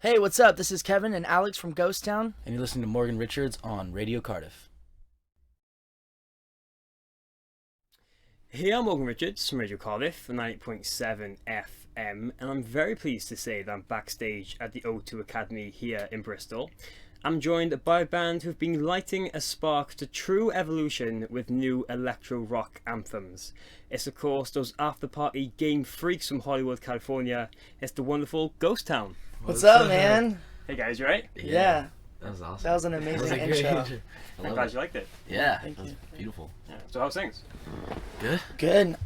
Hey, what's up? This is Kevin and Alix from Ghost Town. And you're listening to Morgan Richards on Radio Cardiff. Hey, I'm Morgan Richards from Radio Cardiff, 98.7 FM, and I'm very pleased to say that I'm backstage at the O2 Academy here in Bristol. I'm joined by a band who've been lighting a spark to true evolution with new electro-rock anthems. It's of course those after-party game freaks from Hollywood, California. It's the wonderful Ghost Town. What's up, man? Hey guys, you right? Yeah. That was awesome. That was an amazing intro. I'm glad you liked it. Yeah, Thank that was you. beautiful. Yeah. So how's things? Good. Good.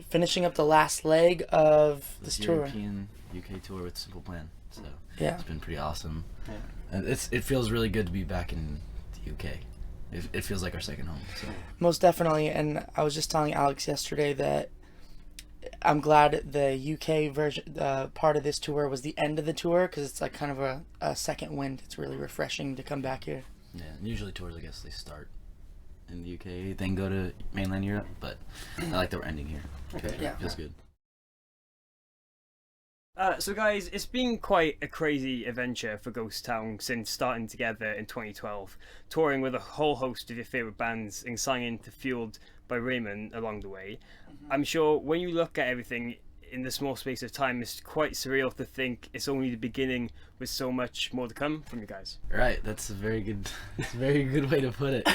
Finishing up the last leg of this tour. European UK tour with Simple Plan. So Yeah. it's been pretty awesome. Yeah. And it feels really good to be back in the UK. It feels like our second home. So. Most definitely. And I was just telling Alix yesterday that I'm glad the UK version, part of this tour was the end of the tour, because it's like kind of a second wind. It's really refreshing to come back here. Yeah, and usually tours, I guess, they start in the UK, then go to mainland Europe, but I like that we're ending here. Okay. Yeah. Feels good. So guys, it's been quite a crazy adventure for Ghost Town since starting together in 2012, touring with a whole host of your favourite bands and signing to Fueled by Raymond along the way. I'm sure when you look at everything in the small space of time, it's quite surreal to think it's only the beginning with so much more to come from you guys. Right, that's a very good way to put it.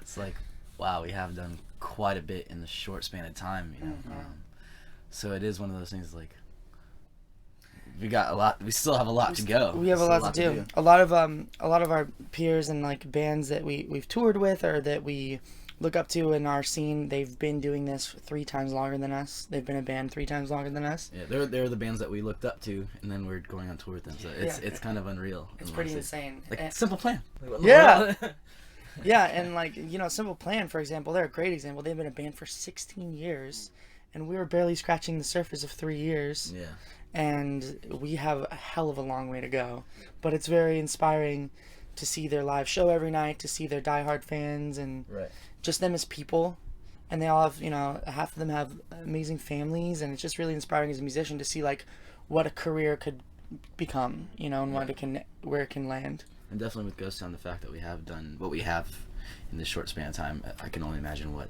It's like, wow, we have done quite a bit in the short span of time, you know. So it is one of those things like we still have a lot to go. We have a lot to do. A lot of our peers and like bands that we've toured with or that we look up to in our scene, they've been doing this 3 times longer than us. They've been a band 3 times longer than us. Yeah, they're the bands that we looked up to, and then we're going on tour with them. So it's kind of unreal. It's pretty insane. Like Simple Plan. Yeah. Yeah, and like, you know, Simple Plan, for example, they're a great example. They've been a band for 16 years, and we were barely scratching the surface of 3 years. Yeah. And we have a hell of a long way to go. But it's very inspiring to see their live show every night, to see their diehard fans, and just them as people. And they all have, you know, half of them have amazing families, and it's just really inspiring as a musician to see like what a career could become, you know, and where it can land. And definitely with Ghost Town, the fact that we have done what we have in this short span of time, I can only imagine what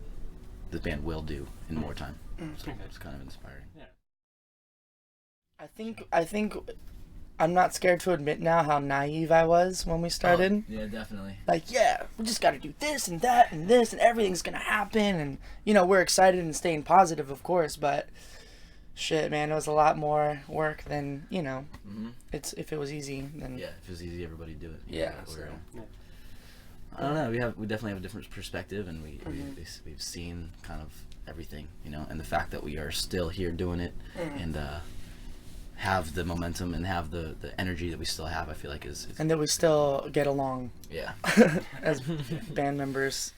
the band will do in more time. So it's kind of inspiring. Yeah. I think I'm not scared to admit now how naive I was when we started. Oh, yeah, definitely. Like, yeah, we just got to do this and that and this and everything's going to happen. And, you know, we're excited and staying positive, of course, but shit, man, it was a lot more work than, you know, if it was easy, then... Yeah, if it was easy, everybody'd do it. Yeah. I don't know, we definitely have a different perspective, and we've seen kind of everything, you know, and the fact that we are still here doing it and have the momentum and have the energy that we still have, I feel like is And that we still get along yeah. as band members.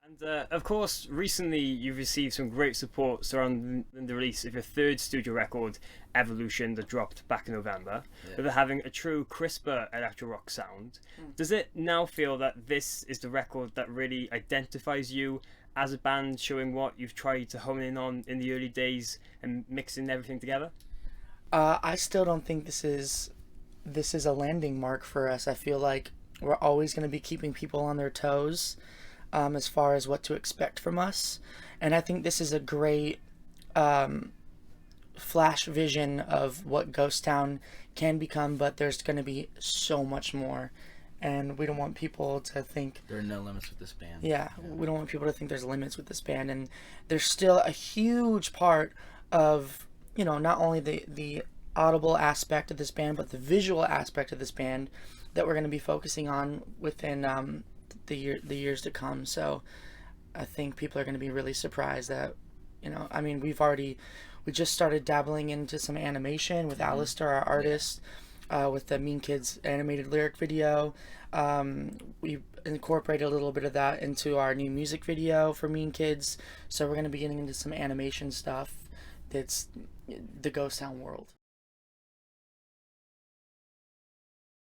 And of course, recently you've received some great support surrounding the release of your 3rd studio record, Evolution, that dropped back in November, with it having a true crisper electro rock sound. Does it now feel that this is the record that really identifies you as a band, showing what you've tried to hone in on in the early days and mixing everything together? I still don't think this is a landing mark for us. I feel like we're always going to be keeping people on their toes as far as what to expect from us. And I think this is a great flash vision of what Ghost Town can become, but there's going to be so much more. And we don't want people to think... There are no limits with this band. Yeah, we don't want people to think there's limits with this band. And there's still a huge part of, you know, not only the audible aspect of this band, but the visual aspect of this band that we're going to be focusing on within the years to come. So I think people are going to be really surprised that, you know, I mean, we just started dabbling into some animation with Alistair, our artist. With the Mean Kids animated lyric video. We incorporated a little bit of that into our new music video for Mean Kids. So we're going to be getting into some animation stuff that's the Ghost Town world.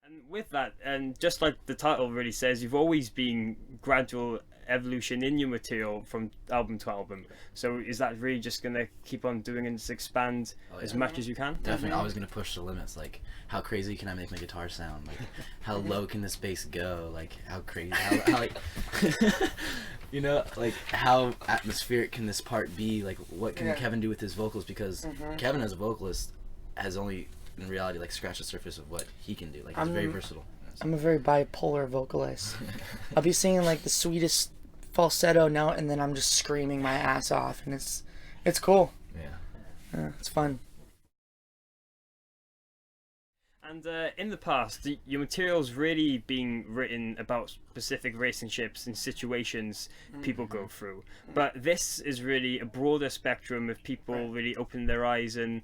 And with that, and just like the title really says, you've always been gradual evolution in your material from album to album. So is that really just gonna keep on doing and just expand as much as you can? Definitely always gonna push the limits. Like, how crazy can I make my guitar sound? Like, how low can this bass go? Like, how crazy, how like, you know, like, how atmospheric can this part be? Like, what can Kevin do with his vocals? Because Kevin as a vocalist has only, in reality, like, scratched the surface of what he can do. Like, he's very versatile. I'm a very bipolar vocalist. I'll be singing like the sweetest falsetto note, and then I'm just screaming my ass off, and it's cool. Yeah, it's fun. And in the past, your material's really being written about specific relationships and situations people go through. But this is really a broader spectrum of people really opening their eyes and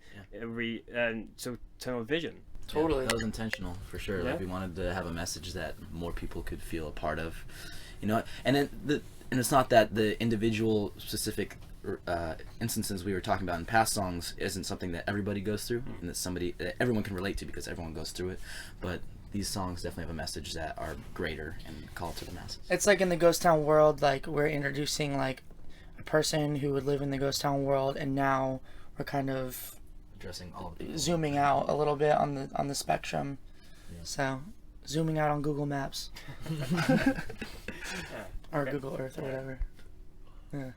so tunnel vision. Totally. Yeah, that was intentional for sure. Yeah. Like, we wanted to have a message that more people could feel a part of, you know. And then and it's not that the individual specific instances we were talking about in past songs isn't something that everybody goes through and that everyone can relate to, because everyone goes through it. But these songs definitely have a message that are greater and call to the masses. It's like in the ghost town world, like we're introducing like a person who would live in the ghost town world, and now we're kind of Addressing all of the zooming out a little bit on the spectrum. So zooming out on Google Maps or Google Earth or whatever. Yeah.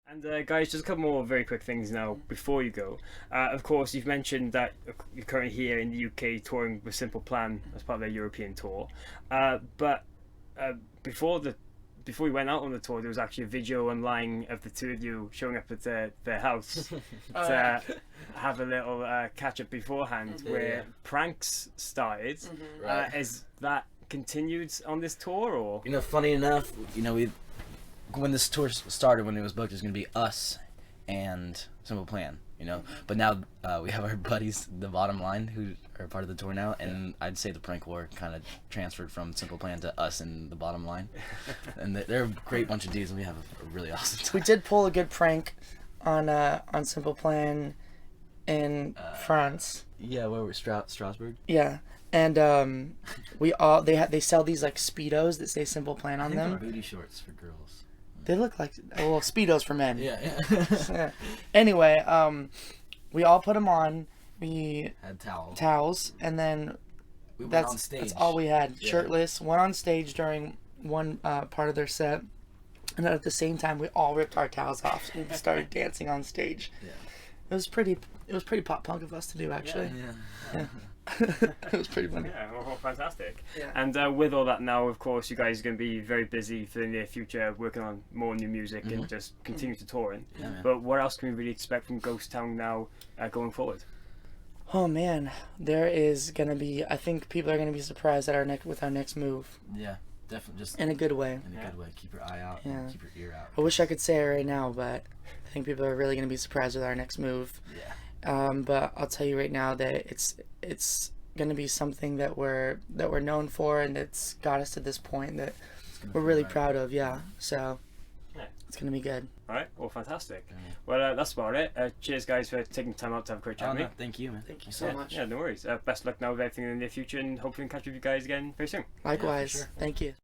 And guys, just a couple more very quick things now before you go. Of course, you've mentioned that you're currently here in the UK touring with Simple Plan as part of their European tour. But before we went out on the tour, there was actually a video online of the two of you showing up at their house to have a little catch-up beforehand, where pranks started. Is that continued on this tour, or? You know, funny enough, you know, when this tour started, when it was booked, it was going to be us and Simple Plan, you know. But now we have our buddies, the Bottom Line, who are part of the tour now, and I'd say the prank war kind of transferred from Simple Plan to us and the Bottom Line. And they're a great bunch of dudes, and we have a really awesome time. We did pull a good prank on Simple Plan in France. Yeah, where we're Strasbourg. Yeah. And they sell these like Speedos that say Simple Plan on them. Booty shorts for girls. They look like Speedos for men. Yeah. Yeah. Anyway, we all put them on. We Had towels. towels, and then We went that's on stage. that's all we had. Yeah. Shirtless, went on stage during one part of their set, and then at the same time we all ripped our towels off and started dancing on stage. Yeah. It was pretty pop punk of us to do, actually. Yeah. It was pretty funny. Yeah, well, fantastic. Yeah. And with all that now, of course, you guys are going to be very busy for the near future, working on more new music and just continue to touring. Yeah, man. But what else can we really expect from Ghost Town now going forward? Oh man, there is gonna be. I think people are gonna be surprised at with our next move Yeah, definitely. Just in a good way. in a good way. Keep your eye out. Yeah. And keep your ear out. I wish I could say it right now, but I think people are really gonna be surprised with our next move. Yeah. But I'll tell you right now that it's gonna be something that we're known for, and it's got us to this point that we're really proud of. Yeah. So it's gonna be good. All right, well, fantastic. Yeah. Well, that's about it. Cheers, guys, for taking time out to have a quick chat Oh, with me. no, thank you, man. Thank you so much. Yeah, no worries. Best luck now with everything in the near future, and hopefully we can catch up with you guys again very soon. Likewise. sure. Thank you.